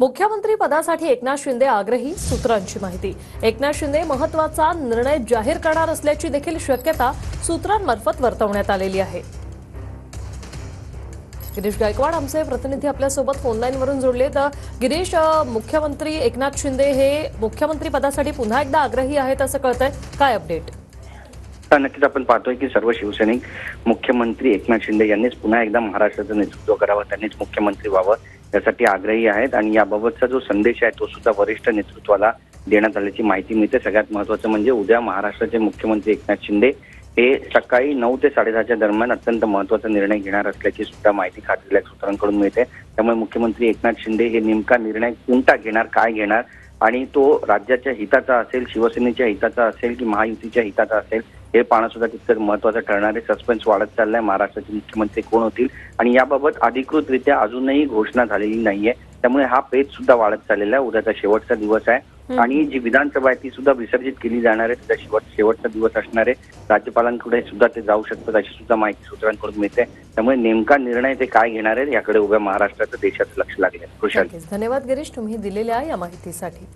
मुख्यमंत्री पदासाठी एकनाथ शिंदे आग्रही, सूत्रांची माहिती। एकनाथ शिंदे महत्त्वाचा निर्णय जाहीर करणार असल्याची देखील शक्यता सूत्रांमार्फत वर्तवण्यात आलेली आहे। गिरीश गायकवाड आमचे प्रतिनिधी आपल्यासोबत फोनलाईनवरून जोडले। तर गिरीश, मुख्यमंत्री एकनाथ शिंदे हे मुख्यमंत्री पदासाठी पुन्हा एकदा आग्रही आहेत असं कळतंय, काय अपडेट? नक्कीच आपण पाहतोय की सर्व शिवसैनिक मुख्यमंत्री एकनाथ शिंदे यांनीच पुन्हा एकदा महाराष्ट्राचं नेतृत्व करावं, त्यांनीच मुख्यमंत्री व्हावं यासाठी आग्रही आहेत। आणि याबाबतचा जो संदेश आहे तो सुद्धा वरिष्ठ नेतृत्वाला देण्यात आल्याची माहिती मिळते। सगळ्यात महत्त्वाचं म्हणजे उद्या महाराष्ट्राचे मुख्यमंत्री एकनाथ शिंदे हे सकाळी 9 ते 10:30च्या दरम्यान अत्यंत महत्त्वाचा निर्णय घेणार असल्याची सुद्धा माहिती खात्याच्या सूत्रांकडून मिळते। त्यामुळे मुख्यमंत्री एकनाथ शिंदे हे नेमका निर्णय कोणता घेणार, काय घेणार आणि तो राज्याच्या हिताचा असेल, शिवसेनेच्या हिताचा असेल की महायुतीच्या हिताचा असेल हे पाहणं सुद्धा तितकंच महत्त्वाचं ठरणार आहे। सस्पेन्स वाढत चाललाय, महाराष्ट्राचे मुख्यमंत्री कोण होतील आणि याबाबत अधिकृतरित्या अजूनही घोषणा झालेली नाहीये। त्यामुळे हा पेच सुद्धा वाढत चाललेला आहे। उद्याचा शेवटचा दिवस आहे आणि जी विधानसभा आहे ती सुद्धा विसर्जित केली जाणार आहे। त्याचा शेवटचा दिवस असणार आहे। राज्यपालांकडे सुद्धा ते जाऊ शकतात अशी सुद्धा माहिती सूत्रांकडून मिळते। त्यामुळे नेमका निर्णय ते काय घेणार आहेत याकडे उभ्या महाराष्ट्राचं, देशाचं लक्ष लागले आहे। खुशाल, धन्यवाद गिरीश, तुम्ही दिलेल्या या माहितीसाठी।